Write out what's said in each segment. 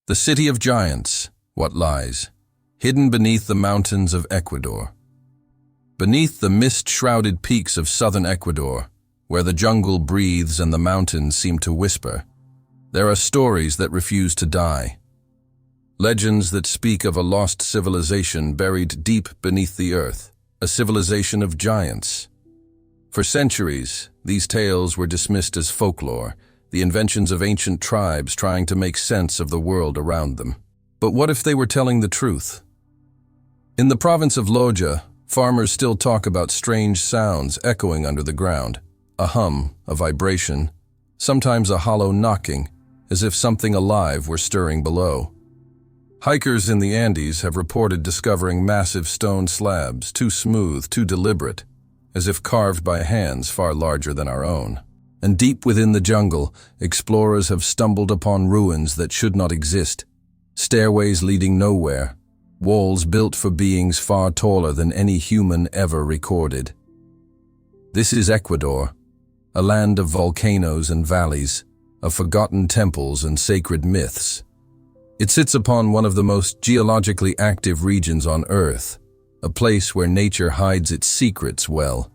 The city of giants, what lies, hidden beneath the mountains of Ecuador. Beneath the mist-shrouded peaks of southern Ecuador, where the jungle breathes and the mountains seem to whisper, there are stories that refuse to die. Legends that speak of a lost civilization buried deep beneath the earth, a civilization of giants. For centuries, these tales were dismissed as folklore, the inventions of ancient tribes trying to make sense of the world around them. But what if they were telling the truth? In the province of Loja, farmers still talk about strange sounds echoing under the ground, a hum, a vibration, sometimes a hollow knocking, as if something alive were stirring below. Hikers in the Andes have reported discovering massive stone slabs, too smooth, too deliberate, as if carved by hands far larger than our own. And deep within the jungle, explorers have stumbled upon ruins that should not exist, stairways leading nowhere, walls built for beings far taller than any human ever recorded. This is Ecuador, a land of volcanoes and valleys, of forgotten temples and sacred myths. It sits upon one of the most geologically active regions on Earth, a place where nature hides its secrets well.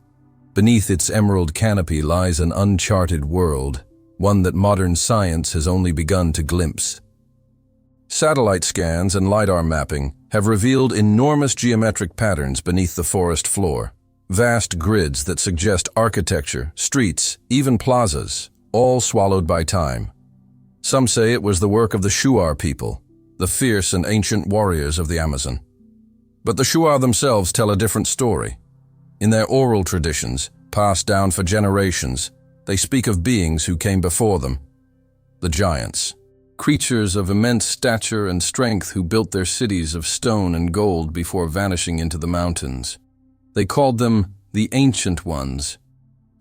Beneath its emerald canopy lies an uncharted world, one that modern science has only begun to glimpse. Satellite scans and LIDAR mapping have revealed enormous geometric patterns beneath the forest floor, vast grids that suggest architecture, streets, even plazas, all swallowed by time. Some say it was the work of the Shuar people, the fierce and ancient warriors of the Amazon. But the Shuar themselves tell a different story. In their oral traditions, passed down for generations, they speak of beings who came before them, the giants, creatures of immense stature and strength who built their cities of stone and gold before vanishing into the mountains. They called them the Ancient Ones,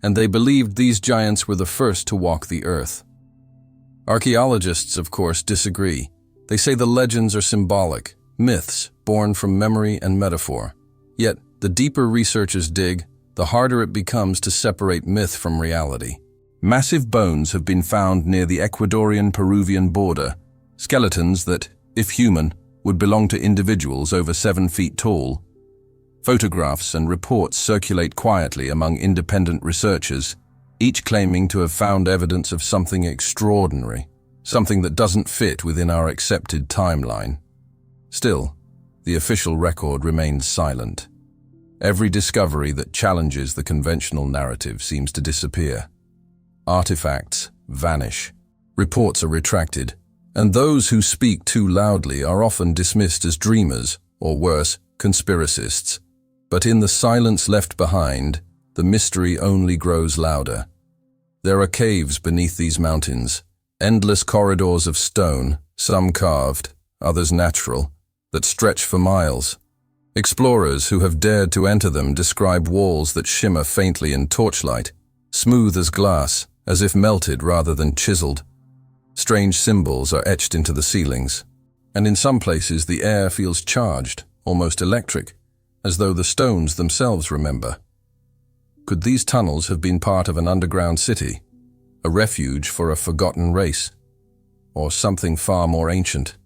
and they believed these giants were the first to walk the earth. Archaeologists, of course, disagree. They say the legends are symbolic, myths born from memory and metaphor. Yet, the deeper researchers dig, the harder it becomes to separate myth from reality. Massive bones have been found near the Ecuadorian-Peruvian border, skeletons that, if human, would belong to individuals over 7 feet tall. Photographs and reports circulate quietly among independent researchers, each claiming to have found evidence of something extraordinary, something that doesn't fit within our accepted timeline. Still, the official record remains silent. Every discovery that challenges the conventional narrative seems to disappear. Artifacts vanish, reports are retracted, and those who speak too loudly are often dismissed as dreamers, or worse, conspiracists. But in the silence left behind, the mystery only grows louder. There are caves beneath these mountains, endless corridors of stone, some carved, others natural, that stretch for miles. Explorers who have dared to enter them describe walls that shimmer faintly in torchlight, smooth as glass, as if melted rather than chiseled. Strange symbols are etched into the ceilings, and in some places the air feels charged, almost electric, as though the stones themselves remember. Could these tunnels have been part of an underground city, a refuge for a forgotten race, or something far more ancient,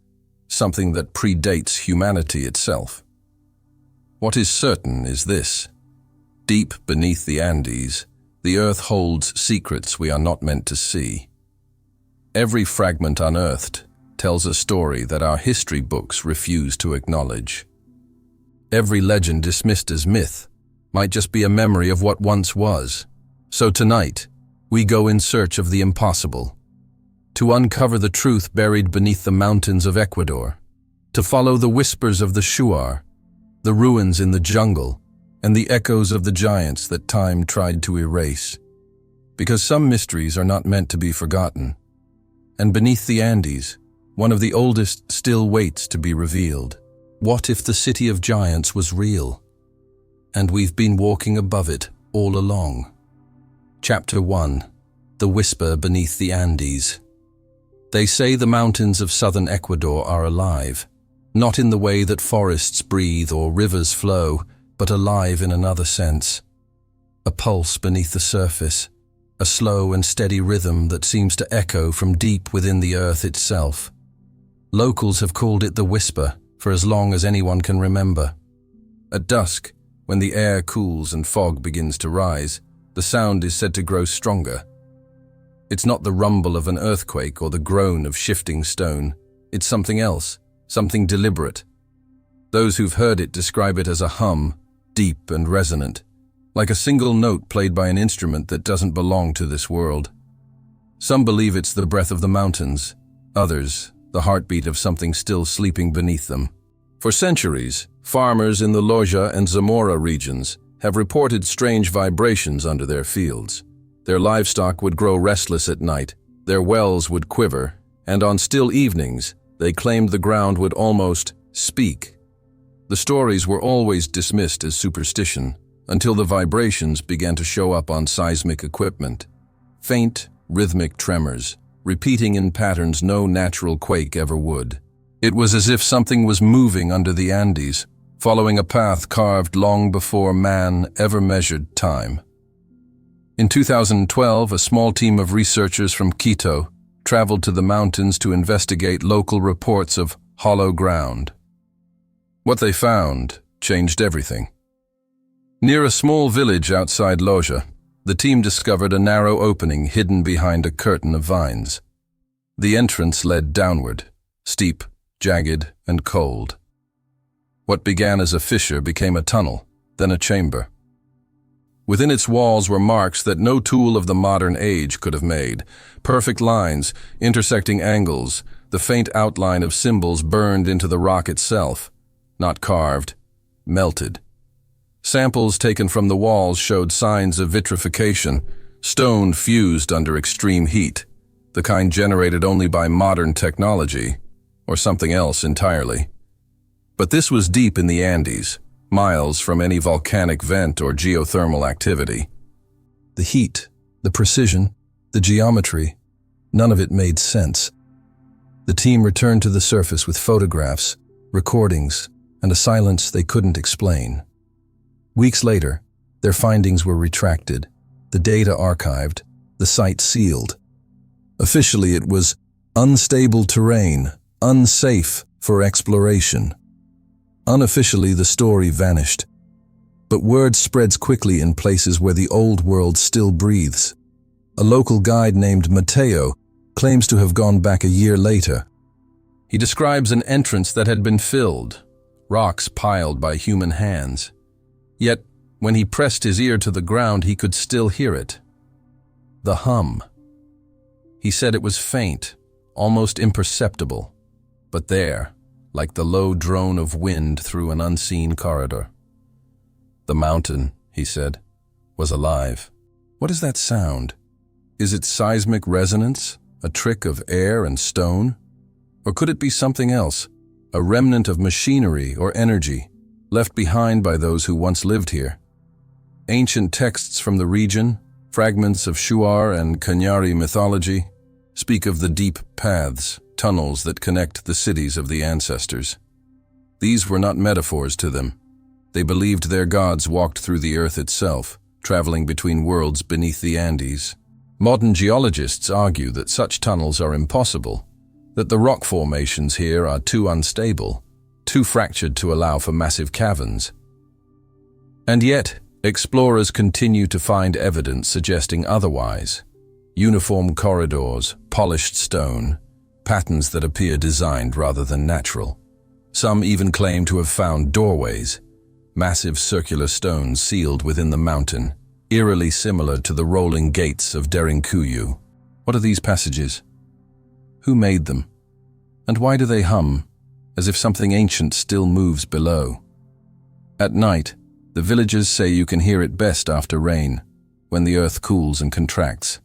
something that predates humanity itself? What is certain is this: deep beneath the Andes, the earth holds secrets we are not meant to see. Every fragment unearthed tells a story that our history books refuse to acknowledge. Every legend dismissed as myth might just be a memory of what once was. So tonight, we go in search of the impossible, to uncover the truth buried beneath the mountains of Ecuador, to follow the whispers of the Shuar, the ruins in the jungle, and the echoes of the giants that time tried to erase. Because some mysteries are not meant to be forgotten, and beneath the Andes, one of the oldest still waits to be revealed. What if the city of giants was real, and we've been walking above it all along? Chapter 1. The Whisper Beneath the Andes. They say the mountains of southern Ecuador are alive, not in the way that forests breathe or rivers flow, but alive in another sense. A pulse beneath the surface, a slow and steady rhythm that seems to echo from deep within the earth itself. Locals have called it the Whisper for as long as anyone can remember. At dusk, when the air cools and fog begins to rise, the sound is said to grow stronger. It's not the rumble of an earthquake or the groan of shifting stone. It's something else, something deliberate. Those who've heard it describe it as a hum, deep and resonant, like a single note played by an instrument that doesn't belong to this world. Some believe it's the breath of the mountains, others, the heartbeat of something still sleeping beneath them. For centuries, farmers in the Loja and Zamora regions have reported strange vibrations under their fields. Their livestock would grow restless at night, their wells would quiver, and on still evenings, they claimed the ground would almost speak. The stories were always dismissed as superstition, until the vibrations began to show up on seismic equipment. Faint, rhythmic tremors, repeating in patterns no natural quake ever would. It was as if something was moving under the Andes, following a path carved long before man ever measured time. In 2012, a small team of researchers from Quito traveled to the mountains to investigate local reports of hollow ground. What they found changed everything. Near a small village outside Loja, the team discovered a narrow opening hidden behind a curtain of vines. The entrance led downward, steep, jagged, and cold. What began as a fissure became a tunnel, then a chamber. Within its walls were marks that no tool of the modern age could have made. Perfect lines, intersecting angles, the faint outline of symbols burned into the rock itself. Not carved, melted. Samples taken from the walls showed signs of vitrification, stone fused under extreme heat, the kind generated only by modern technology, or something else entirely. But this was deep in the Andes, miles from any volcanic vent or geothermal activity. The heat, the precision, the geometry, none of it made sense. The team returned to the surface with photographs, recordings, and a silence they couldn't explain. Weeks later, their findings were retracted, the data archived, the site sealed. Officially, it was unstable terrain, unsafe for exploration. Unofficially, the story vanished. But word spreads quickly in places where the old world still breathes. A local guide named Mateo claims to have gone back a year later. He describes an entrance that had been filled, rocks piled by human hands. Yet, when he pressed his ear to the ground, he could still hear it. The hum. He said it was faint, almost imperceptible, but there, like the low drone of wind through an unseen corridor. The mountain, he said, was alive. What is that sound? Is it seismic resonance, a trick of air and stone? Or could it be something else, a remnant of machinery or energy, left behind by those who once lived here? Ancient texts from the region, fragments of Shuar and Cañari mythology, speak of the deep paths, tunnels that connect the cities of the ancestors. These were not metaphors to them. They believed their gods walked through the earth itself, traveling between worlds beneath the Andes. Modern geologists argue that such tunnels are impossible, that the rock formations here are too unstable, too fractured to allow for massive caverns. And yet, explorers continue to find evidence suggesting otherwise. Uniform corridors, polished stone, patterns that appear designed rather than natural. Some even claim to have found doorways, massive circular stones sealed within the mountain, eerily similar to the rolling gates of Derinkuyu. What are these passages? Who made them? And why do they hum, as if something ancient still moves below? At night, the villagers say you can hear it best after rain, when the earth cools and contracts.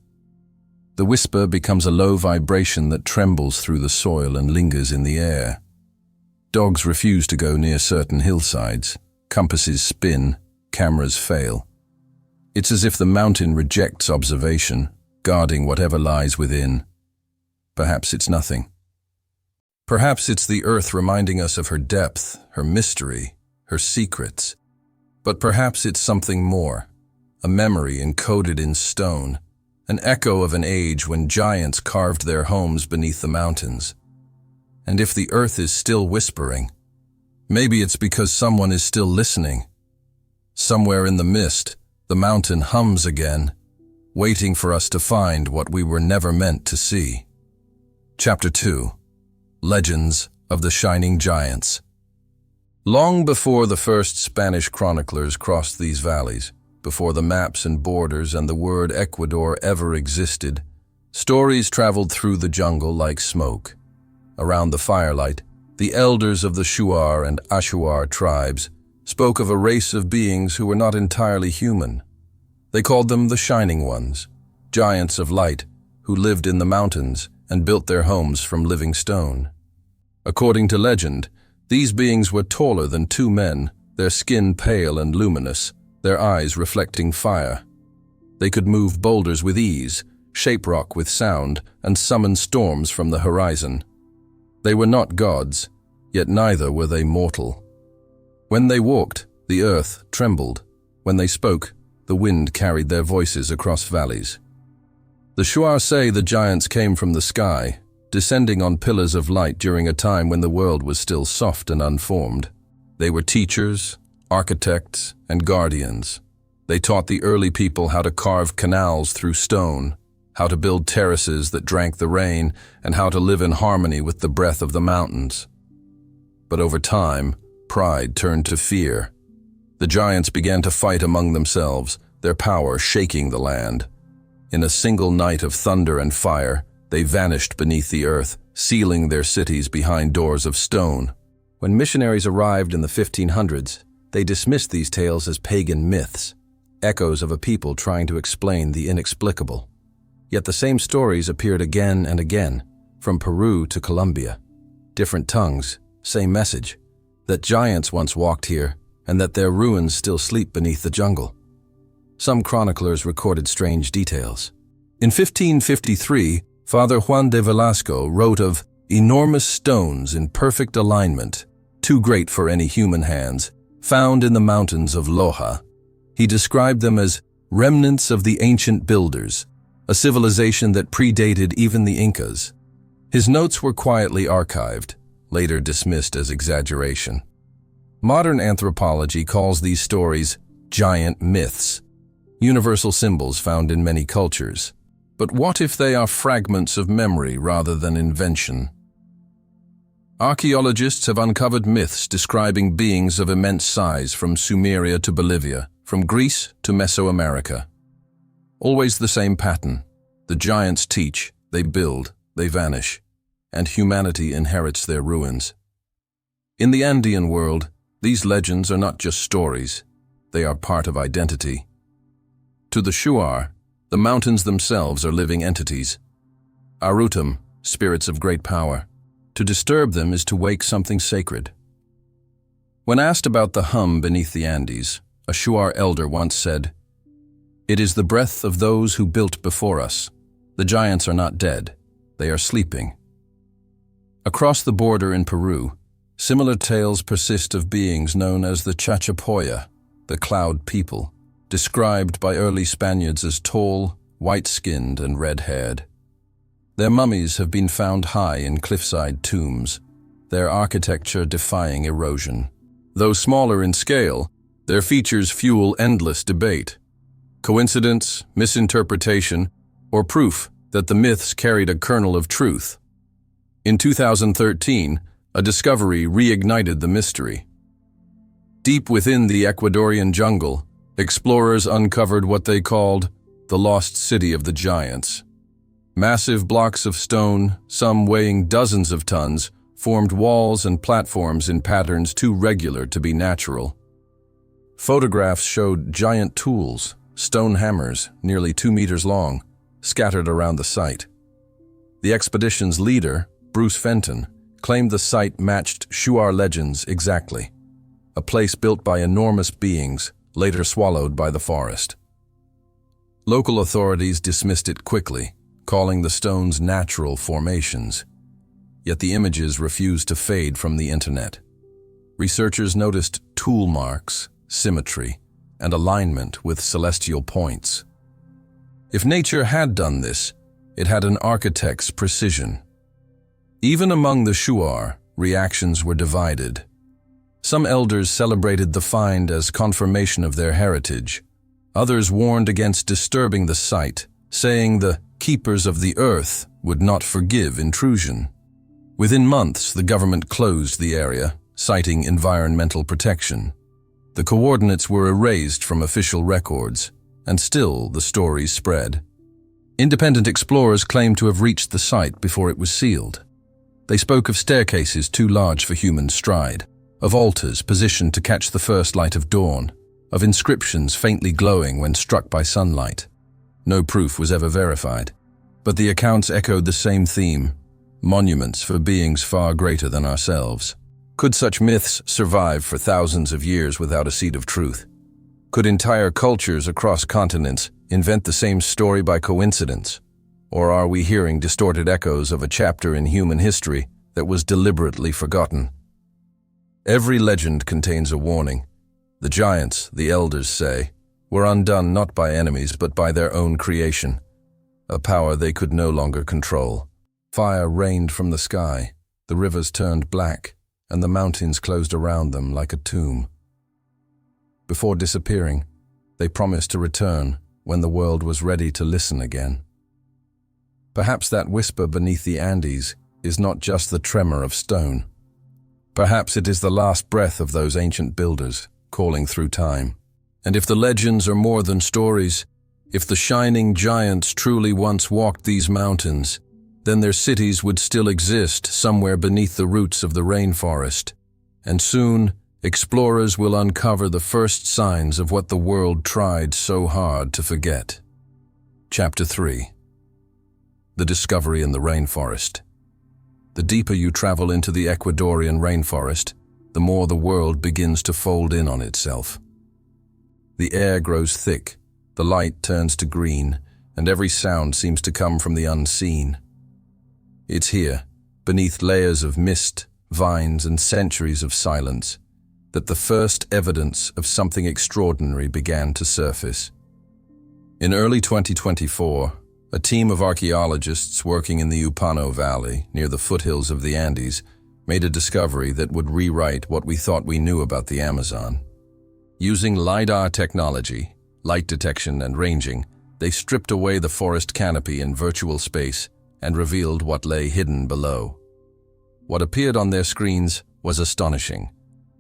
The whisper becomes a low vibration that trembles through the soil and lingers in the air. Dogs refuse to go near certain hillsides, compasses spin, cameras fail. It's as if the mountain rejects observation, guarding whatever lies within. Perhaps it's nothing. Perhaps it's the earth reminding us of her depth, her mystery, her secrets. But perhaps it's something more, a memory encoded in stone, an echo of an age when giants carved their homes beneath the mountains. And if the earth is still whispering, maybe it's because someone is still listening. Somewhere in the mist, the mountain hums again, waiting for us to find what we were never meant to see. Chapter 2. Legends of the Shining Giants. Long before the first Spanish chroniclers crossed these valleys, before the maps and borders and the word Ecuador ever existed, stories traveled through the jungle like smoke. Around the firelight, the elders of the Shuar and Ashuar tribes spoke of a race of beings who were not entirely human. They called them the Shining Ones, giants of light who lived in the mountains and built their homes from living stone. According to legend, these beings were taller than 2 men, their skin pale and luminous, their eyes reflecting fire. They could move boulders with ease, shape rock with sound, and summon storms from the horizon. They were not gods, yet neither were they mortal. When they walked, the earth trembled. When they spoke, the wind carried their voices across valleys. The Shuar say the giants came from the sky, descending on pillars of light during a time when the world was still soft and unformed. They were teachers, architects, and guardians. They taught the early people how to carve canals through stone, how to build terraces that drank the rain, and how to live in harmony with the breath of the mountains. But over time, pride turned to fear. The giants began to fight among themselves, their power shaking the land. In a single night of thunder and fire, they vanished beneath the earth, sealing their cities behind doors of stone. When missionaries arrived in the 1500s, they dismissed these tales as pagan myths, echoes of a people trying to explain the inexplicable. Yet the same stories appeared again and again, from Peru to Colombia. Different tongues, same message, that giants once walked here and that their ruins still sleep beneath the jungle. Some chroniclers recorded strange details. In 1553, Father Juan de Velasco wrote of enormous stones in perfect alignment, too great for any human hands, found in the mountains of Loja. He described them as remnants of the ancient builders, a civilization that predated even the Incas. His notes were quietly archived, later dismissed as exaggeration. Modern anthropology calls these stories giant myths, universal symbols found in many cultures. But what if they are fragments of memory rather than invention? Archaeologists have uncovered myths describing beings of immense size from Sumeria to Bolivia, from Greece to Mesoamerica. Always the same pattern. The giants teach, they build, they vanish, and humanity inherits their ruins. In the Andean world, these legends are not just stories, they are part of identity. To the Shuar, the mountains themselves are living entities. Arutum, spirits of great power. To disturb them is to wake something sacred. When asked about the hum beneath the Andes, a Shuar elder once said, "It is the breath of those who built before us. The giants are not dead, they are sleeping." Across the border in Peru, similar tales persist of beings known as the Chachapoya, the cloud people, described by early Spaniards as tall, white-skinned, and red-haired. Their mummies have been found high in cliffside tombs, their architecture defying erosion. Though smaller in scale, their features fuel endless debate. Coincidence, misinterpretation, or proof that the myths carried a kernel of truth. In 2013, a discovery reignited the mystery. Deep within the Ecuadorian jungle, explorers uncovered what they called the lost city of the giants. Massive blocks of stone, some weighing dozens of tons, formed walls and platforms in patterns too regular to be natural. Photographs showed giant tools, stone hammers, nearly 2 meters long, scattered around the site. The expedition's leader, Bruce Fenton, claimed the site matched Shuar legends exactly. A place built by enormous beings, later swallowed by the forest. Local authorities dismissed it quickly, calling the stones natural formations. Yet the images refused to fade from the internet. Researchers noticed tool marks, symmetry, and alignment with celestial points. If nature had done this, it had an architect's precision. Even among the Shuar, reactions were divided. Some elders celebrated the find as confirmation of their heritage. Others warned against disturbing the site, saying the keepers of the earth would not forgive intrusion. Within months, the government closed the area, citing environmental protection. The coordinates were erased from official records, and still the stories spread. Independent explorers claimed to have reached the site before it was sealed. They spoke of staircases too large for human stride, of altars positioned to catch the first light of dawn, of inscriptions faintly glowing when struck by sunlight. No proof was ever verified, but the accounts echoed the same theme: monuments for beings far greater than ourselves. Could such myths survive for thousands of years without a seed of truth? Could entire cultures across continents invent the same story by coincidence? Or are we hearing distorted echoes of a chapter in human history that was deliberately forgotten? Every legend contains a warning. The giants, the elders say, were undone not by enemies but by their own creation, a power they could no longer control. Fire rained from the sky, the rivers turned black, and the mountains closed around them like a tomb. Before disappearing, they promised to return when the world was ready to listen again. Perhaps that whisper beneath the Andes is not just the tremor of stone. Perhaps it is the last breath of those ancient builders, calling through time. And if the legends are more than stories, if the shining giants truly once walked these mountains, then their cities would still exist somewhere beneath the roots of the rainforest. And soon, explorers will uncover the first signs of what the world tried so hard to forget. Chapter 3. The discovery in the rainforest. The deeper you travel into the Ecuadorian rainforest, the more the world begins to fold in on itself. The air grows thick, the light turns to green, and every sound seems to come from the unseen. It's here, beneath layers of mist, vines, and centuries of silence, that the first evidence of something extraordinary began to surface. In early 2024, a team of archaeologists working in the Upano Valley, near the foothills of the Andes, made a discovery that would rewrite what we thought we knew about the Amazon. Using LIDAR technology, light detection and ranging, they stripped away the forest canopy in virtual space and revealed what lay hidden below. What appeared on their screens was astonishing.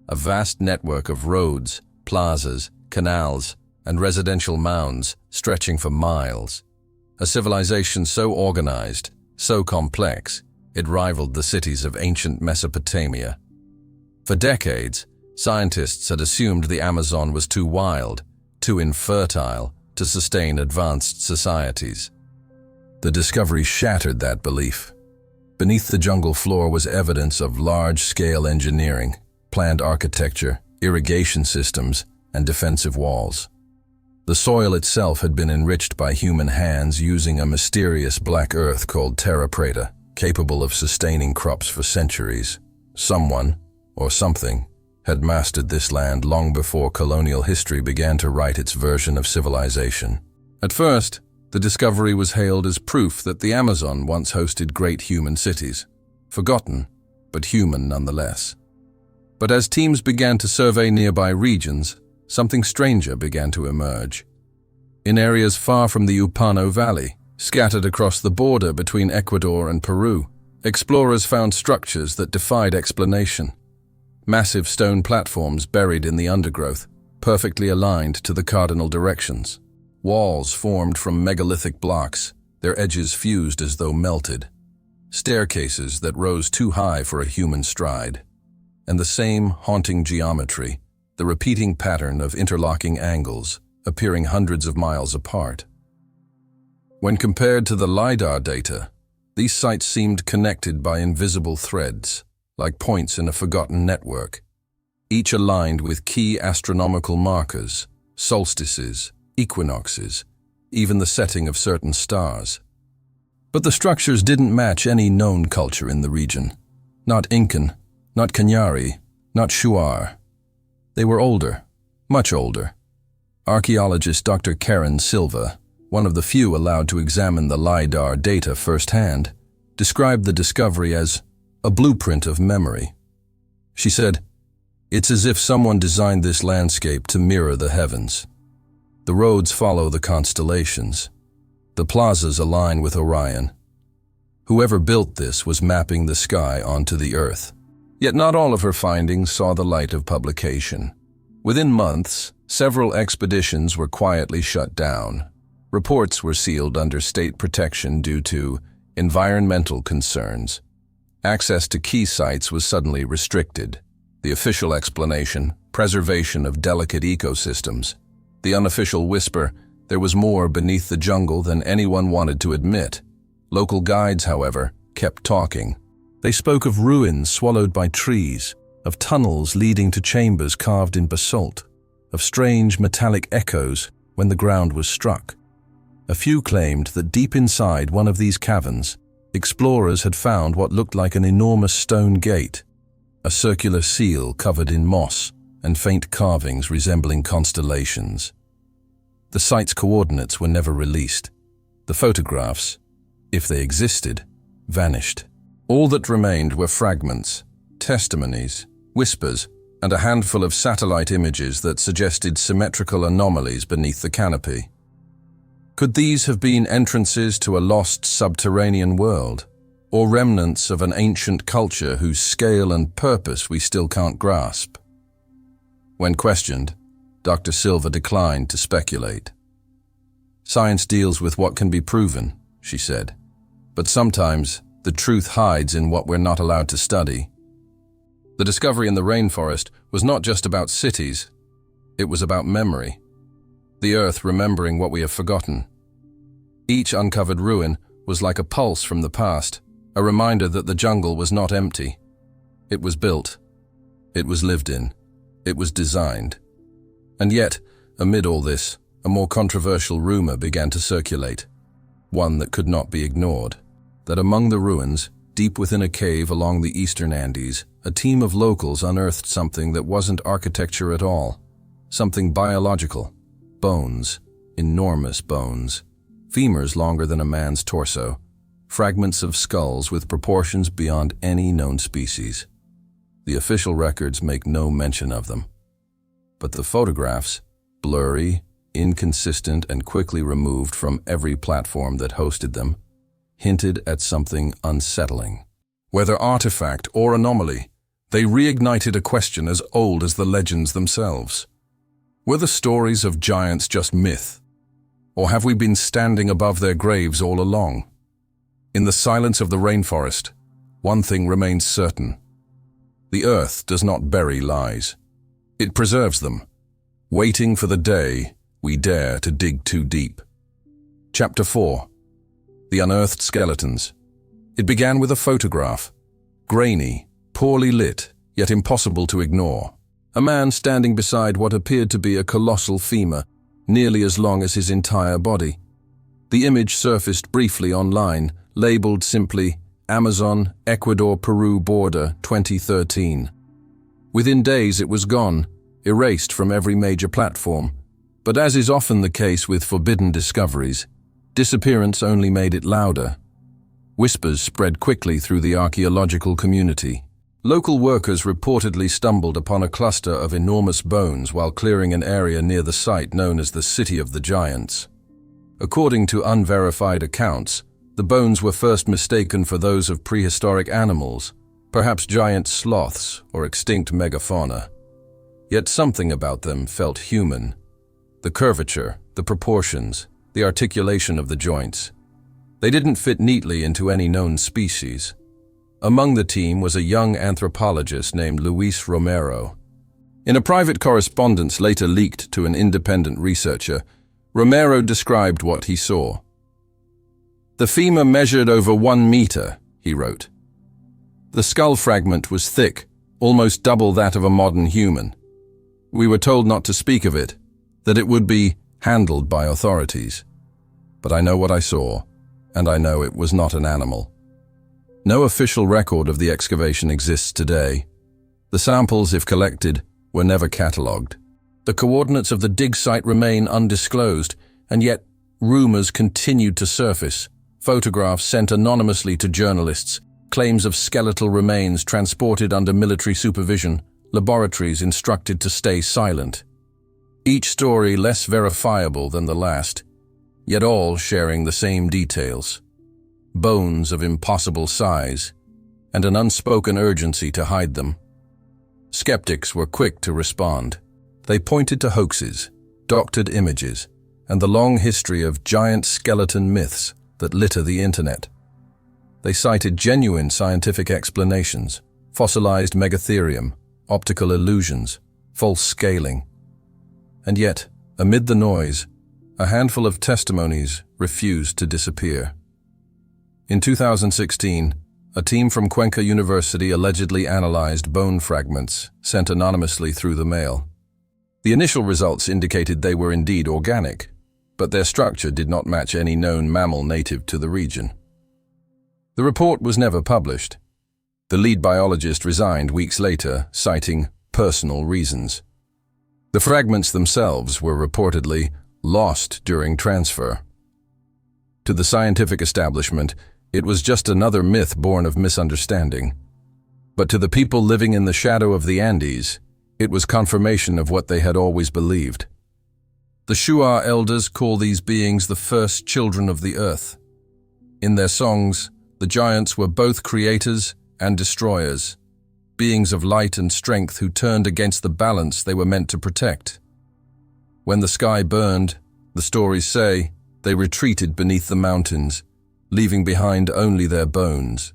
A vast network of roads, plazas, canals, and residential mounds stretching for miles. A civilization so organized, so complex, it rivaled the cities of ancient Mesopotamia. For decades, scientists had assumed the Amazon was too wild, too infertile to sustain advanced societies. The discovery shattered that belief. Beneath the jungle floor was evidence of large-scale engineering, planned architecture, irrigation systems, and defensive walls. The soil itself had been enriched by human hands using a mysterious black earth called terra preta, capable of sustaining crops for centuries. Someone, or something, had mastered this land long before colonial history began to write its version of civilization. At first, the discovery was hailed as proof that the Amazon once hosted great human cities, forgotten, but human nonetheless. But as teams began to survey nearby regions, something stranger began to emerge. In areas far from the Upano Valley, scattered across the border between Ecuador and Peru, explorers found structures that defied explanation. Massive stone platforms buried in the undergrowth, perfectly aligned to the cardinal directions. Walls formed from megalithic blocks, their edges fused as though melted. Staircases that rose too high for a human stride. And the same haunting geometry, the repeating pattern of interlocking angles, appearing hundreds of miles apart. When compared to the LIDAR data, these sites seemed connected by invisible threads, like points in a forgotten network, each aligned with key astronomical markers, solstices, equinoxes, even the setting of certain stars. But the structures didn't match any known culture in the region. Not Incan, not Cañari, not Shuar. They were older, much older. Archaeologist Dr. Karen Silva, one of the few allowed to examine the LIDAR data firsthand, described the discovery as a blueprint of memory. She said, "It's as if someone designed this landscape to mirror the heavens. The roads follow the constellations. The plazas align with Orion. Whoever built this was mapping the sky onto the earth." Yet not all of her findings saw the light of publication. Within months, several expeditions were quietly shut down. Reports were sealed under state protection due to environmental concerns. Access to key sites was suddenly restricted. The official explanation, preservation of delicate ecosystems. The unofficial whisper, there was more beneath the jungle than anyone wanted to admit. Local guides, however, kept talking. They spoke of ruins swallowed by trees, of tunnels leading to chambers carved in basalt, of strange metallic echoes when the ground was struck. A few claimed that deep inside one of these caverns, explorers had found what looked like an enormous stone gate, a circular seal covered in moss and faint carvings resembling constellations. The site's coordinates were never released. The photographs, if they existed, vanished. All that remained were fragments, testimonies, whispers, and a handful of satellite images that suggested symmetrical anomalies beneath the canopy. Could these have been entrances to a lost subterranean world, or remnants of an ancient culture whose scale and purpose we still can't grasp? When questioned, Dr. Silva declined to speculate. "Science deals with what can be proven," she said, "but sometimes the truth hides in what we're not allowed to study." The discovery in the rainforest was not just about cities, it was about memory. The earth remembering what we have forgotten. Each uncovered ruin was like a pulse from the past, a reminder that the jungle was not empty. It was built. It was lived in. It was designed. And yet, amid all this, a more controversial rumor began to circulate, one that could not be ignored, that among the ruins, deep within a cave along the eastern Andes, a team of locals unearthed something that wasn't architecture at all, something biological. Bones, enormous bones, femurs longer than a man's torso, fragments of skulls with proportions beyond any known species. The official records make no mention of them. But the photographs, blurry, inconsistent, and quickly removed from every platform that hosted them, hinted at something unsettling. Whether artifact or anomaly, they reignited a question as old as the legends themselves. Were the stories of giants just myth? Or have we been standing above their graves all along? In the silence of the rainforest, one thing remains certain. The earth does not bury lies. It preserves them, waiting for the day we dare to dig too deep. Chapter 4. The Unearthed Skeletons. It began with a photograph, grainy, poorly lit, yet impossible to ignore. A man standing beside what appeared to be a colossal femur, nearly as long as his entire body. The image surfaced briefly online, labeled simply Amazon, Ecuador, Peru border 2013. Within days it was gone, erased from every major platform. But as is often the case with forbidden discoveries, disappearance only made it louder. Whispers spread quickly through the archaeological community. Local workers reportedly stumbled upon a cluster of enormous bones while clearing an area near the site known as the City of the Giants. According to unverified accounts, the bones were first mistaken for those of prehistoric animals, perhaps giant sloths or extinct megafauna. Yet something about them felt human. The curvature, the proportions, the articulation of the joints. They didn't fit neatly into any known species. Among the team was a young anthropologist named Luis Romero. In a private correspondence later leaked to an independent researcher, Romero described what he saw. "The femur measured over 1 meter," he wrote. "The skull fragment was thick, almost double that of a modern human. We were told not to speak of it, that it would be handled by authorities. But I know what I saw, and I know it was not an animal." No official record of the excavation exists today. The samples, if collected, were never catalogued. The coordinates of the dig site remain undisclosed, and yet rumors continued to surface. Photographs sent anonymously to journalists, claims of skeletal remains transported under military supervision, laboratories instructed to stay silent. Each story less verifiable than the last, yet all sharing the same details. Bones of impossible size, and an unspoken urgency to hide them. Skeptics were quick to respond. They pointed to hoaxes, doctored images, and the long history of giant skeleton myths that litter the internet. They cited genuine scientific explanations, fossilized megatherium, optical illusions, false scaling. And yet, amid the noise, a handful of testimonies refused to disappear. In 2016, a team from Cuenca University allegedly analyzed bone fragments sent anonymously through the mail. The initial results indicated they were indeed organic, but their structure did not match any known mammal native to the region. The report was never published. The lead biologist resigned weeks later, citing personal reasons. The fragments themselves were reportedly lost during transfer. To the scientific establishment, it was just another myth born of misunderstanding. But to the people living in the shadow of the Andes, it was confirmation of what they had always believed. The Shuar elders call these beings the first children of the earth. In their songs, the giants were both creators and destroyers, beings of light and strength who turned against the balance they were meant to protect. When the sky burned, the stories say, they retreated beneath the mountains, leaving behind only their bones.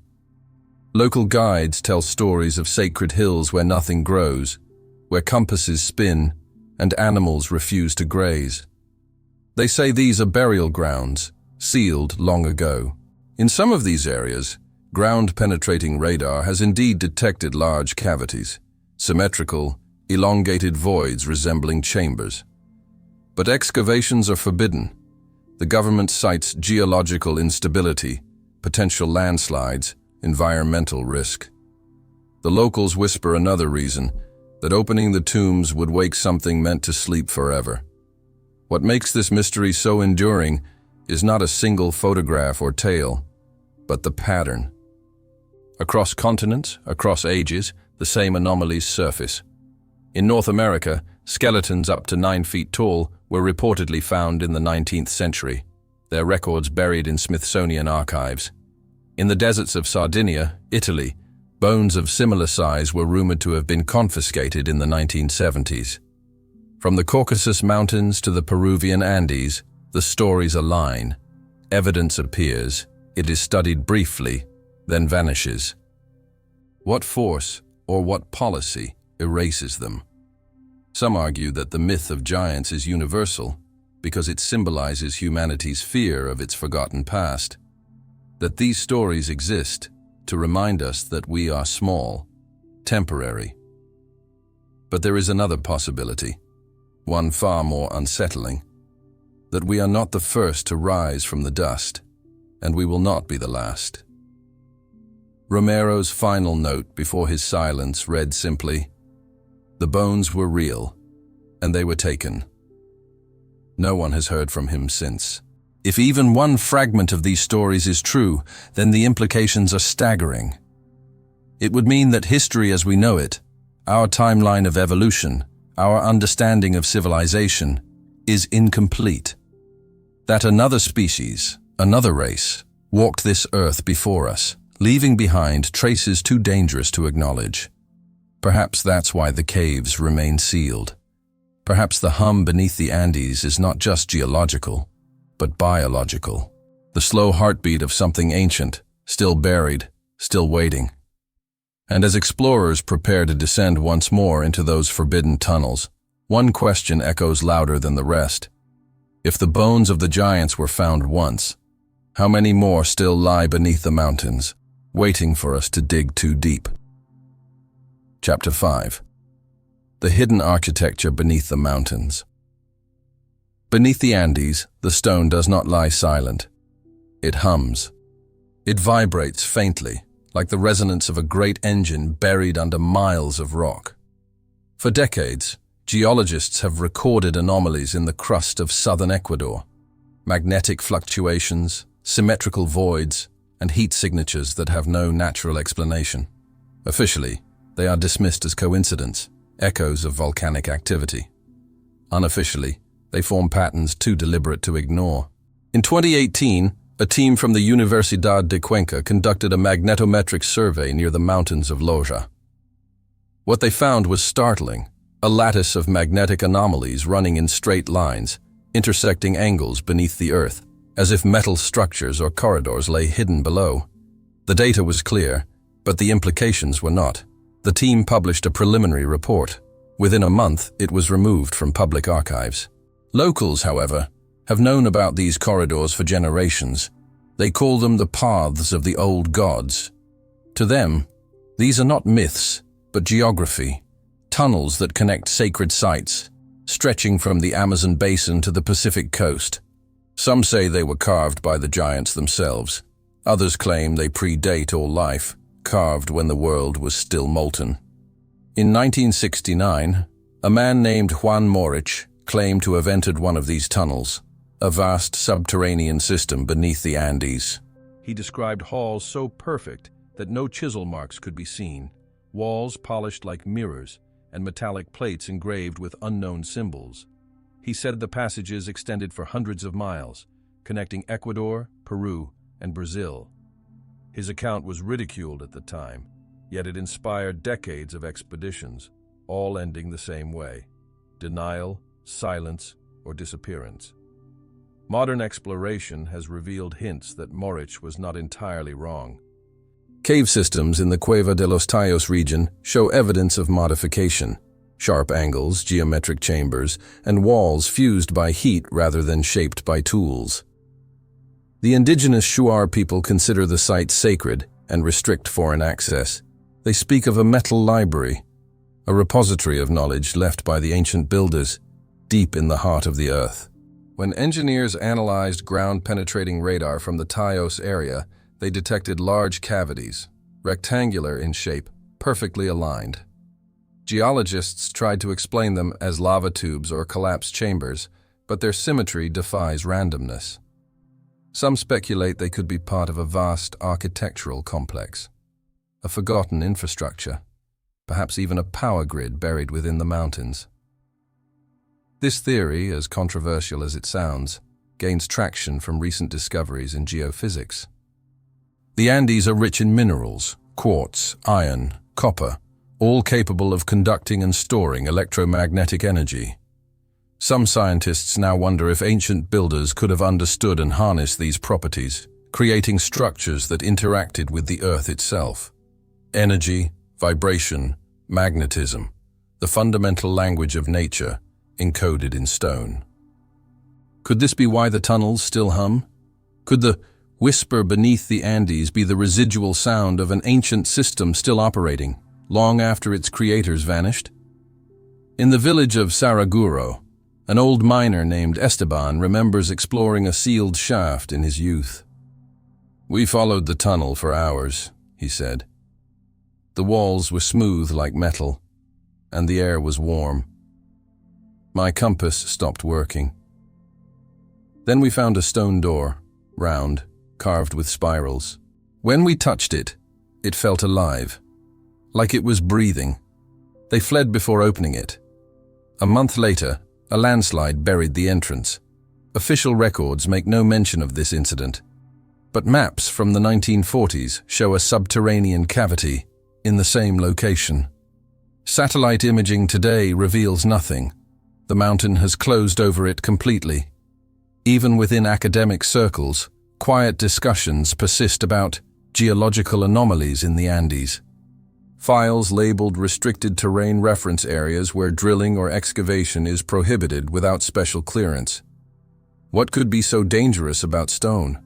Local guides tell stories of sacred hills where nothing grows, where compasses spin and animals refuse to graze. They say these are burial grounds, sealed long ago. In some of these areas, ground-penetrating radar has indeed detected large cavities, symmetrical, elongated voids resembling chambers. But excavations are forbidden. The government cites geological instability, potential landslides, environmental risk. The locals whisper another reason, that opening the tombs would wake something meant to sleep forever. What makes this mystery so enduring is not a single photograph or tale, but the pattern. Across continents, across ages, the same anomalies surface. In North America, skeletons up to 9 feet tall were reportedly found in the 19th century, their records buried in Smithsonian archives. In the deserts of Sardinia, Italy, bones of similar size were rumored to have been confiscated in the 1970s. From the Caucasus Mountains to the Peruvian Andes, the stories align. Evidence appears. It is studied briefly, then vanishes. What force or what policy erases them? Some argue that the myth of giants is universal because it symbolizes humanity's fear of its forgotten past. That these stories exist to remind us that we are small, temporary. But there is another possibility, one far more unsettling, that we are not the first to rise from the dust, and we will not be the last. Romero's final note before his silence read simply, "The bones were real, and they were taken." No one has heard from him since. If even one fragment of these stories is true, then the implications are staggering. It would mean that history as we know it, our timeline of evolution, our understanding of civilization, is incomplete. That another species, another race, walked this earth before us, leaving behind traces too dangerous to acknowledge. Perhaps that's why the caves remain sealed. Perhaps the hum beneath the Andes is not just geological, but biological. The slow heartbeat of something ancient, still buried, still waiting. And as explorers prepare to descend once more into those forbidden tunnels, one question echoes louder than the rest. If the bones of the giants were found once, how many more still lie beneath the mountains, waiting for us to dig too deep? Chapter 5. The hidden architecture beneath the mountains. Beneath the Andes, the stone does not lie silent. It hums. It vibrates faintly, like the resonance of a great engine buried under miles of rock. For decades, geologists have recorded anomalies in the crust of southern Ecuador. Magnetic fluctuations, symmetrical voids, and heat signatures that have no natural explanation. Officially, they are dismissed as coincidence, echoes of volcanic activity. Unofficially, they form patterns too deliberate to ignore. In 2018, a team from the Universidad de Cuenca conducted a magnetometric survey near the mountains of Loja. What they found was startling: a lattice of magnetic anomalies running in straight lines, intersecting angles beneath the earth, as if metal structures or corridors lay hidden below. The data was clear, but the implications were not. The team published a preliminary report. Within a month, it was removed from public archives. Locals, however, have known about these corridors for generations. They call them the paths of the old gods. To them, these are not myths, but geography, tunnels that connect sacred sites, stretching from the Amazon basin to the Pacific coast. Some say they were carved by the giants themselves. Others claim they predate all life, carved when the world was still molten. In 1969, a man named Juan Morich claimed to have entered one of these tunnels, a vast subterranean system beneath the Andes. He described halls so perfect that no chisel marks could be seen, walls polished like mirrors, and metallic plates engraved with unknown symbols. He said the passages extended for hundreds of miles, connecting Ecuador, Peru, and Brazil. His account was ridiculed at the time, yet it inspired decades of expeditions, all ending the same way: denial, silence, or disappearance. Modern exploration has revealed hints that Morich was not entirely wrong. Cave systems in the Cueva de los Tallos region show evidence of modification: sharp angles, geometric chambers, and walls fused by heat rather than shaped by tools. The indigenous Shuar people consider the site sacred and restrict foreign access. They speak of a metal library, a repository of knowledge left by the ancient builders, deep in the heart of the earth. When engineers analyzed ground-penetrating radar from the Tallos area, they detected large cavities, rectangular in shape, perfectly aligned. Geologists tried to explain them as lava tubes or collapsed chambers, but their symmetry defies randomness. Some speculate they could be part of a vast architectural complex, a forgotten infrastructure, perhaps even a power grid buried within the mountains. This theory, as controversial as it sounds, gains traction from recent discoveries in geophysics. The Andes are rich in minerals, quartz, iron, copper, all capable of conducting and storing electromagnetic energy. Some scientists now wonder if ancient builders could have understood and harnessed these properties, creating structures that interacted with the Earth itself. Energy, vibration, magnetism, the fundamental language of nature, encoded in stone. Could this be why the tunnels still hum? Could the whisper beneath the Andes be the residual sound of an ancient system still operating, long after its creators vanished? In the village of Saraguro, an old miner named Esteban remembers exploring a sealed shaft in his youth. "We followed the tunnel for hours," he said. "The walls were smooth like metal, and the air was warm. My compass stopped working. Then we found a stone door, round, carved with spirals. When we touched it, it felt alive, like it was breathing. They fled before opening it. A month later, a landslide buried the entrance. Official records make no mention of this incident, but maps from the 1940s show a subterranean cavity in the same location. Satellite imaging today reveals nothing. The mountain has closed over it completely. Even within academic circles, quiet discussions persist about geological anomalies in the Andes. Files labeled restricted terrain reference areas where drilling or excavation is prohibited without special clearance. What could be so dangerous about stone?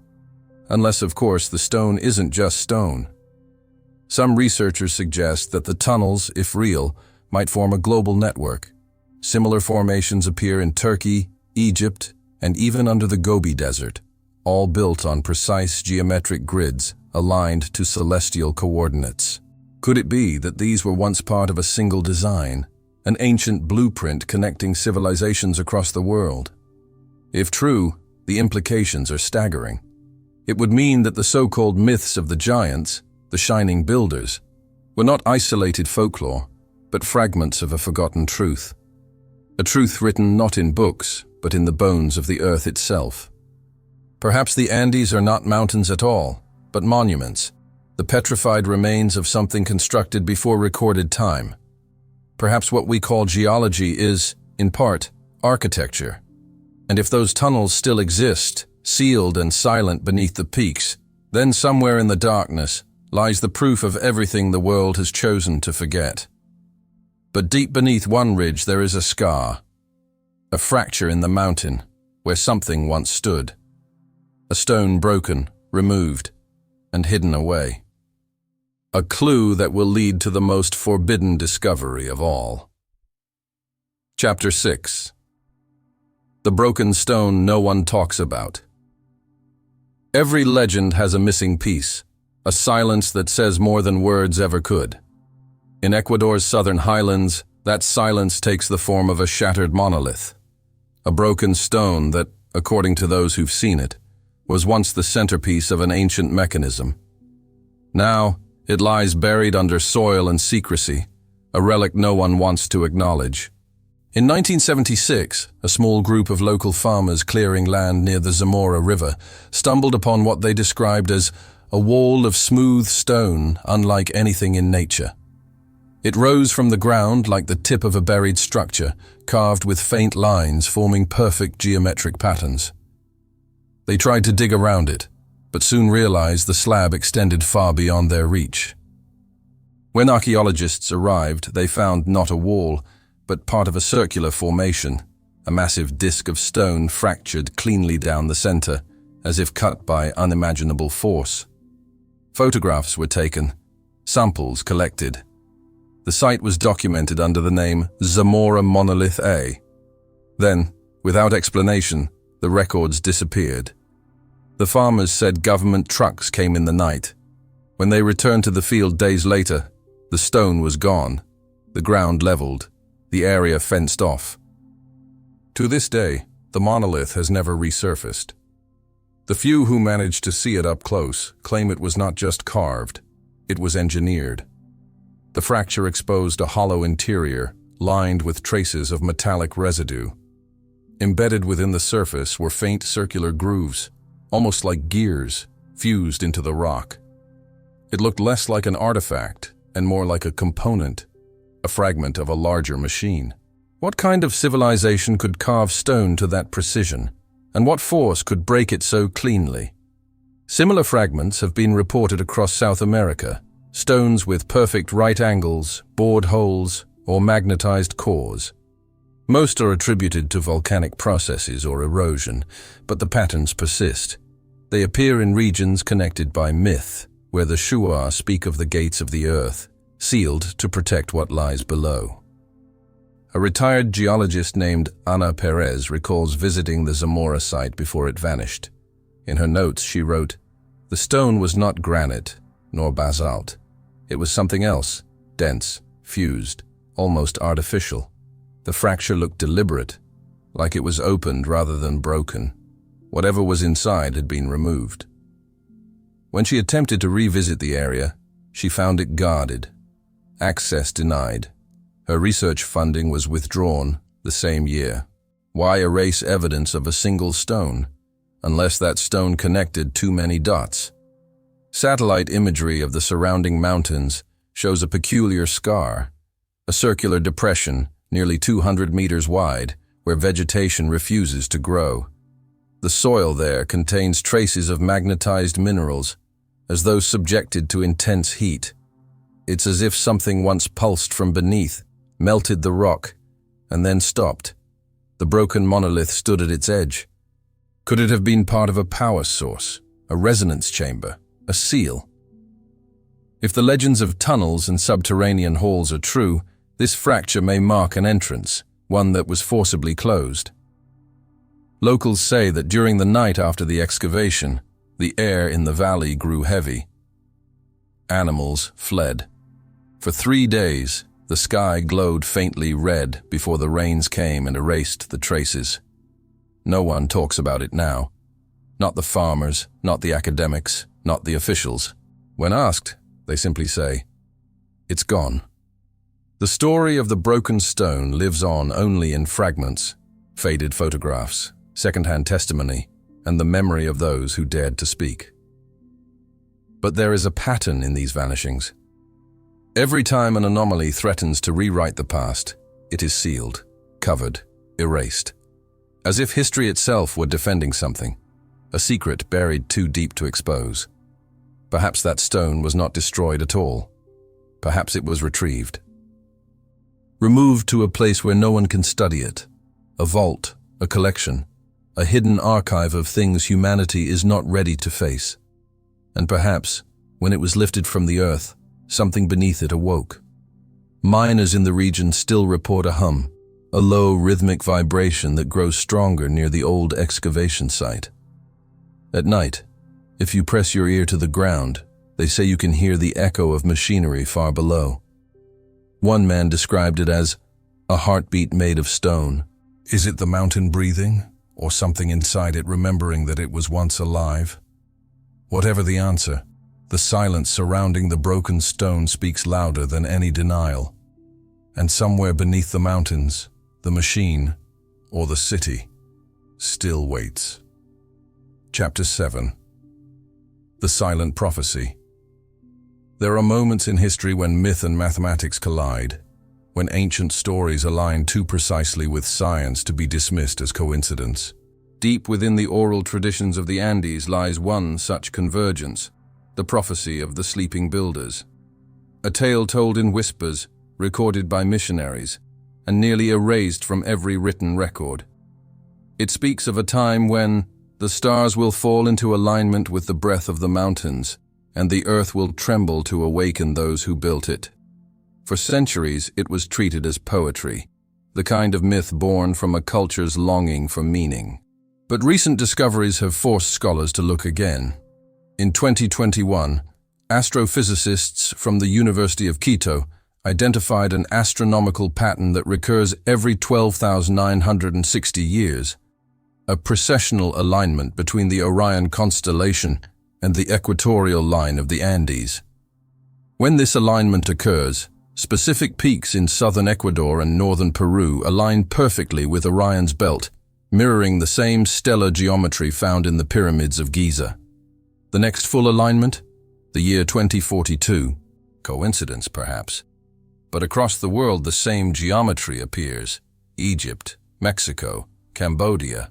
Unless, of course, the stone isn't just stone. Some researchers suggest that the tunnels, if real, might form a global network. Similar formations appear in Turkey, Egypt, and even under the Gobi Desert, all built on precise geometric grids aligned to celestial coordinates. Could it be that these were once part of a single design, an ancient blueprint connecting civilizations across the world? If true, the implications are staggering. It would mean that the so-called myths of the giants, the shining builders, were not isolated folklore, but fragments of a forgotten truth. A truth written not in books, but in the bones of the earth itself. Perhaps the Andes are not mountains at all, but monuments, the petrified remains of something constructed before recorded time. Perhaps what we call geology is, in part, architecture. And if those tunnels still exist, sealed and silent beneath the peaks, then somewhere in the darkness lies the proof of everything the world has chosen to forget. But deep beneath one ridge there is a scar, a fracture in the mountain where something once stood. A stone broken, removed, and hidden away. A clue that will lead to the most forbidden discovery of all. Chapter 6. The broken stone no one talks about. Every legend has a missing piece, a silence that says more than words ever could. In Ecuador's southern highlands, that silence takes the form of a shattered monolith. A broken stone that, according to those who've seen it, was once the centerpiece of an ancient mechanism. Now, it lies buried under soil and secrecy, a relic no one wants to acknowledge. In 1976, a small group of local farmers clearing land near the Zamora River stumbled upon what they described as a wall of smooth stone unlike anything in nature. It rose from the ground like the tip of a buried structure, carved with faint lines forming perfect geometric patterns. They tried to dig around it, but soon realized the slab extended far beyond their reach. When archaeologists arrived, they found not a wall, but part of a circular formation, a massive disk of stone fractured cleanly down the center, as if cut by unimaginable force. Photographs were taken, samples collected. The site was documented under the name Zamora Monolith A. Then, without explanation, the records disappeared. The farmers said government trucks came in the night. When they returned to the field days later, the stone was gone, the ground leveled, the area fenced off. To this day, the monolith has never resurfaced. The few who managed to see it up close claim it was not just carved, it was engineered. The fracture exposed a hollow interior, lined with traces of metallic residue. Embedded within the surface were faint circular grooves, almost like gears, fused into the rock. It looked less like an artifact and more like a component, a fragment of a larger machine. What kind of civilization could carve stone to that precision, and what force could break it so cleanly? Similar fragments have been reported across South America, stones with perfect right angles, bored holes, or magnetized cores. Most are attributed to volcanic processes or erosion, but the patterns persist. They appear in regions connected by myth, where the Shuar speak of the gates of the earth, sealed to protect what lies below. A retired geologist named Ana Perez recalls visiting the Zamora site before it vanished. In her notes, she wrote, "The stone was not granite, nor basalt. It was something else, dense, fused, almost artificial. The fracture looked deliberate, like it was opened rather than broken. Whatever was inside had been removed." When she attempted to revisit the area, she found it guarded, access denied. Her research funding was withdrawn the same year. Why erase evidence of a single stone, unless that stone connected too many dots? Satellite imagery of the surrounding mountains shows a peculiar scar, a circular depression nearly 200 meters wide, where vegetation refuses to grow. The soil there contains traces of magnetized minerals, as though subjected to intense heat. It's as if something once pulsed from beneath, melted the rock, and then stopped. The broken monolith stood at its edge. Could it have been part of a power source, a resonance chamber, a seal? If the legends of tunnels and subterranean halls are true, this fracture may mark an entrance, one that was forcibly closed. Locals say that during the night after the excavation, the air in the valley grew heavy. Animals fled. For 3 days, the sky glowed faintly red before the rains came and erased the traces. No one talks about it now. Not the farmers, not the academics, not the officials. When asked, they simply say, "It's gone." The story of the broken stone lives on only in fragments, faded photographs, second-hand testimony, and the memory of those who dared to speak. But there is a pattern in these vanishings. Every time an anomaly threatens to rewrite the past, it is sealed, covered, erased, as if history itself were defending something, a secret buried too deep to expose. Perhaps that stone was not destroyed at all. Perhaps it was retrieved. Removed to a place where no one can study it, a vault, a collection, a hidden archive of things humanity is not ready to face. And perhaps, when it was lifted from the earth, something beneath it awoke. Miners in the region still report a hum, a low rhythmic vibration that grows stronger near the old excavation site. At night, if you press your ear to the ground, they say you can hear the echo of machinery far below. One man described it as a heartbeat made of stone. Is it the mountain breathing, or something inside it remembering that it was once alive? Whatever the answer, the silence surrounding the broken stone speaks louder than any denial. And somewhere beneath the mountains, the machine, or the city, still waits. Chapter 7. The Silent Prophecy. There are moments in history when myth and mathematics collide, when ancient stories align too precisely with science to be dismissed as coincidence. Deep within the oral traditions of the Andes lies one such convergence, the prophecy of the sleeping builders. A tale told in whispers, recorded by missionaries, and nearly erased from every written record. It speaks of a time when the stars will fall into alignment with the breath of the mountains, and the earth will tremble to awaken those who built it. For centuries, it was treated as poetry, the kind of myth born from a culture's longing for meaning. But recent discoveries have forced scholars to look again. In 2021, astrophysicists from the University of Quito identified an astronomical pattern that recurs every 12,960 years, a precessional alignment between the Orion constellation and the equatorial line of the Andes. When this alignment occurs, specific peaks in southern Ecuador and northern Peru align perfectly with Orion's belt, mirroring the same stellar geometry found in the pyramids of Giza. The next full alignment? The year 2042. Coincidence, perhaps. But across the world the same geometry appears. Egypt, Mexico, Cambodia.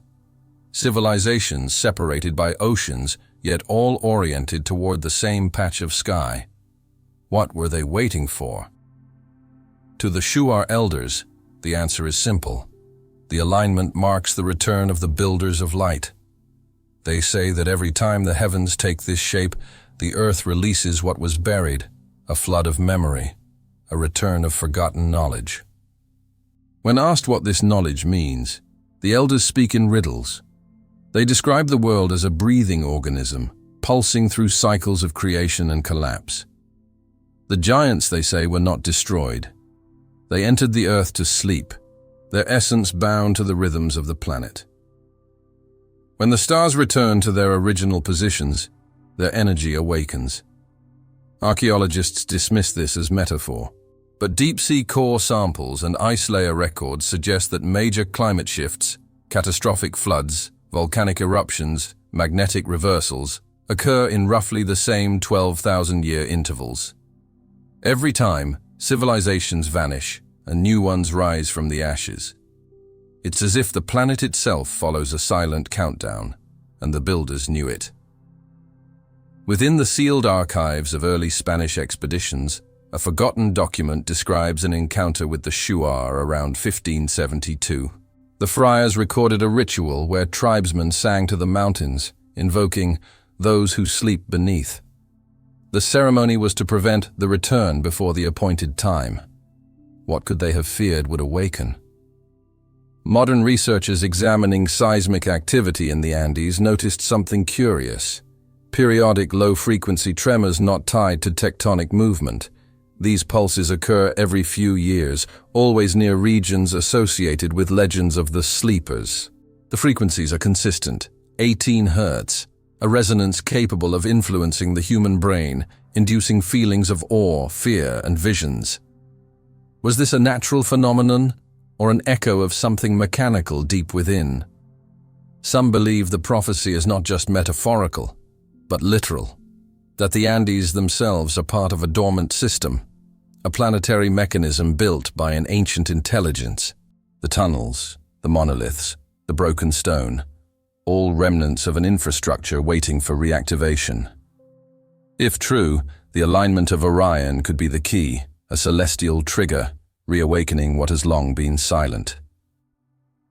Civilizations separated by oceans, yet all oriented toward the same patch of sky. What were they waiting for? To the Shuar elders, the answer is simple. The alignment marks the return of the builders of light. They say that every time the heavens take this shape, the earth releases what was buried, a flood of memory, a return of forgotten knowledge. When asked what this knowledge means, the elders speak in riddles. They describe the world as a breathing organism, pulsing through cycles of creation and collapse. The giants, they say, were not destroyed. They entered the earth to sleep, their essence bound to the rhythms of the planet. When the stars return to their original positions, their energy awakens. Archaeologists dismiss this as metaphor, but deep-sea core samples and ice layer records suggest that major climate shifts, catastrophic floods, volcanic eruptions, magnetic reversals, occur in roughly the same 12,000-year intervals. Every time, civilizations vanish and new ones rise from the ashes. It's as if the planet itself follows a silent countdown, and the builders knew it. Within the sealed archives of early Spanish expeditions, a forgotten document describes an encounter with the Shuar around 1572. The friars recorded a ritual where tribesmen sang to the mountains, invoking those who sleep beneath. The ceremony was to prevent the return before the appointed time. What could they have feared would awaken? Modern researchers examining seismic activity in the Andes noticed something curious. Periodic low-frequency tremors not tied to tectonic movement. These pulses occur every few years, always near regions associated with legends of the sleepers. The frequencies are consistent, 18 Hz, a resonance capable of influencing the human brain, inducing feelings of awe, fear, and visions. Was this a natural phenomenon, or an echo of something mechanical deep within? Some believe the prophecy is not just metaphorical, but literal, that the Andes themselves are part of a dormant system, a planetary mechanism built by an ancient intelligence. The tunnels, the monoliths, the broken stone, all remnants of an infrastructure waiting for reactivation. If true, the alignment of Orion could be the key, a celestial trigger, reawakening what has long been silent.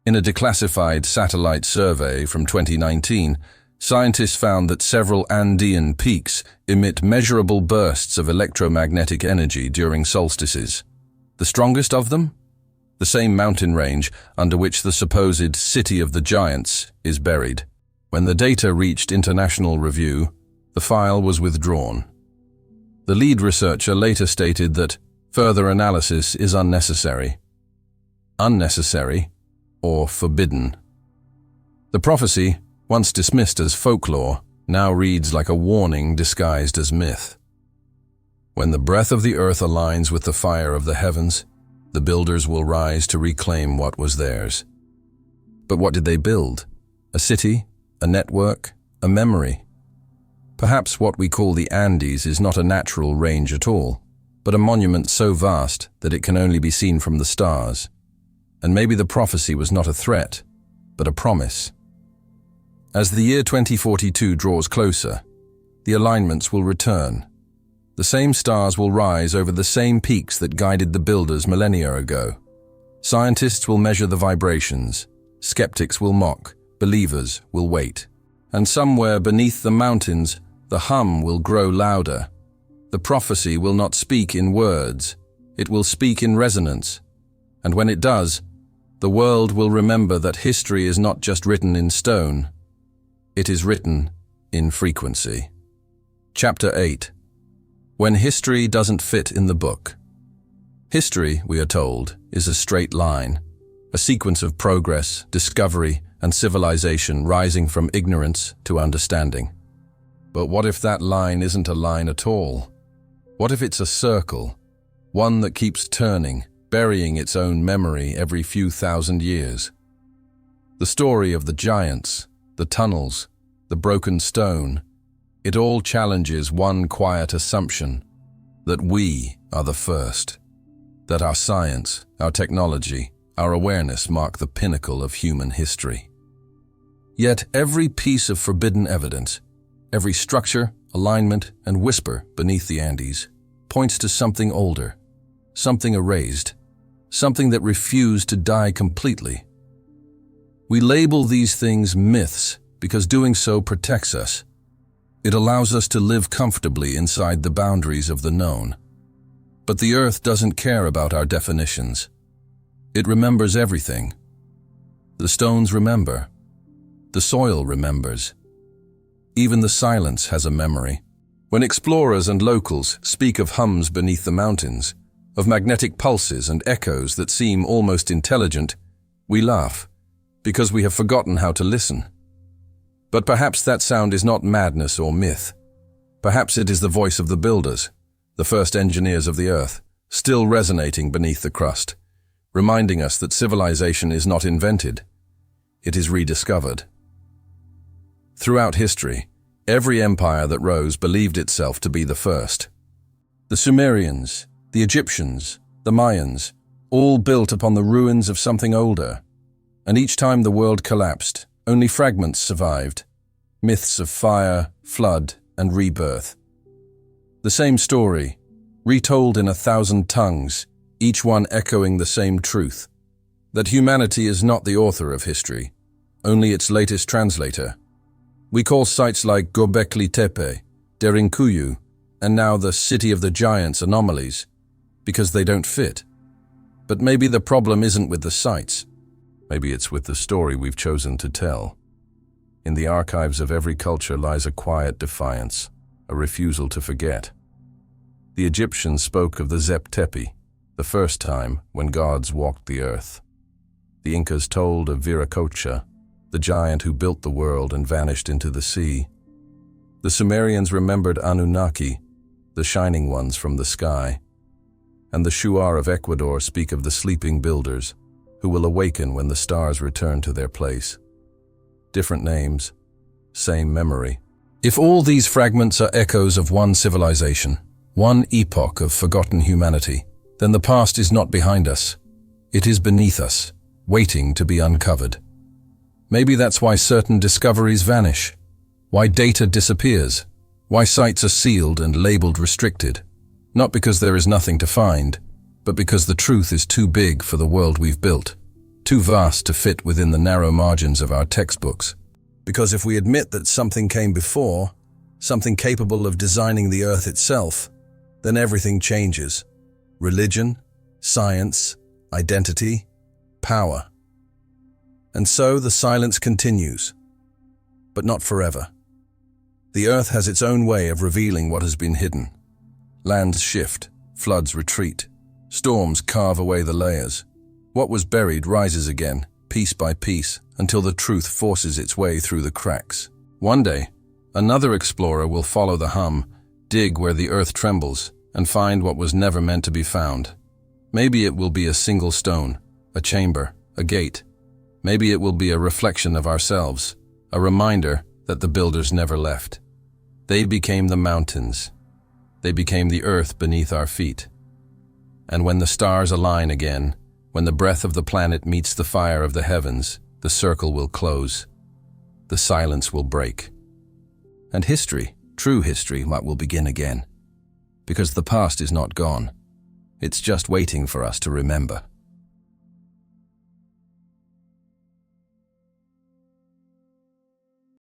In a declassified satellite survey from 2019, scientists found that several Andean peaks emit measurable bursts of electromagnetic energy during solstices. The strongest of them? The same mountain range under which the supposed City of the Giants is buried. When the data reached international review, the file was withdrawn. The lead researcher later stated that further analysis is unnecessary. Unnecessary, or forbidden. The prophecy, once dismissed as folklore, now reads like a warning disguised as myth. When the breath of the earth aligns with the fire of the heavens, the builders will rise to reclaim what was theirs. But what did they build? A city? A network? A memory? Perhaps what we call the Andes is not a natural range at all, but a monument so vast that it can only be seen from the stars. And maybe the prophecy was not a threat, but a promise. As the year 2042 draws closer, the alignments will return. The same stars will rise over the same peaks that guided the builders millennia ago. Scientists will measure the vibrations, skeptics will mock, believers will wait. And somewhere beneath the mountains, the hum will grow louder. The prophecy will not speak in words, it will speak in resonance. And when it does, the world will remember that history is not just written in stone, it is written in frequency. Chapter 8. When history doesn't fit in the book. History, we are told, is a straight line, a sequence of progress, discovery, and civilization rising from ignorance to understanding. But what if that line isn't a line at all? What if it's a circle, one that keeps turning, burying its own memory every few thousand years? The story of the giants, the tunnels, the broken stone, it all challenges one quiet assumption, that we are the first, that our science, our technology, our awareness mark the pinnacle of human history. Yet every piece of forbidden evidence, every structure, alignment, and whisper beneath the Andes points to something older, something erased, something that refused to die completely. We label these things myths because doing so protects us. It allows us to live comfortably inside the boundaries of the known. But the earth doesn't care about our definitions. It remembers everything. The stones remember. The soil remembers. Even the silence has a memory. When explorers and locals speak of hums beneath the mountains, of magnetic pulses and echoes that seem almost intelligent, we laugh, because we have forgotten how to listen. But perhaps that sound is not madness or myth. Perhaps it is the voice of the builders, the first engineers of the earth, still resonating beneath the crust, reminding us that civilization is not invented, it is rediscovered. Throughout history, every empire that rose believed itself to be the first. The Sumerians, the Egyptians, the Mayans, all built upon the ruins of something older. And each time the world collapsed, only fragments survived, myths of fire, flood, and rebirth. The same story, retold in 1,000 tongues, each one echoing the same truth, that humanity is not the author of history, only its latest translator. We call sites like Göbekli Tepe, Derinkuyu, and now the City of the Giants anomalies, because they don't fit. But maybe the problem isn't with the sites. Maybe it's with the story we've chosen to tell. In the archives of every culture lies a quiet defiance, a refusal to forget. The Egyptians spoke of the Zep Tepi, the first time when gods walked the earth. The Incas told of Viracocha, the giant who built the world and vanished into the sea. The Sumerians remembered Anunnaki, the shining ones from the sky. And the Shuar of Ecuador speak of the sleeping builders, who will awaken when the stars return to their place. Different names, same memory. If all these fragments are echoes of one civilization, one epoch of forgotten humanity, then the past is not behind us. It is beneath us, waiting to be uncovered. Maybe that's why certain discoveries vanish, why data disappears, why sites are sealed and labeled restricted. Not because there is nothing to find, but because the truth is too big for the world we've built, too vast to fit within the narrow margins of our textbooks. Because if we admit that something came before, something capable of designing the earth itself, then everything changes. Religion, science, identity, power. And so the silence continues, but not forever. The earth has its own way of revealing what has been hidden. Lands shift, floods retreat, storms carve away the layers. What was buried rises again, piece by piece, until the truth forces its way through the cracks. One day, another explorer will follow the hum, dig where the earth trembles, and find what was never meant to be found. Maybe it will be a single stone, a chamber, a gate. Maybe it will be a reflection of ourselves, a reminder that the builders never left. They became the mountains. They became the earth beneath our feet. And when the stars align again, when the breath of the planet meets the fire of the heavens, the circle will close. The silence will break. And history, true history, will begin again. Because the past is not gone. It's just waiting for us to remember.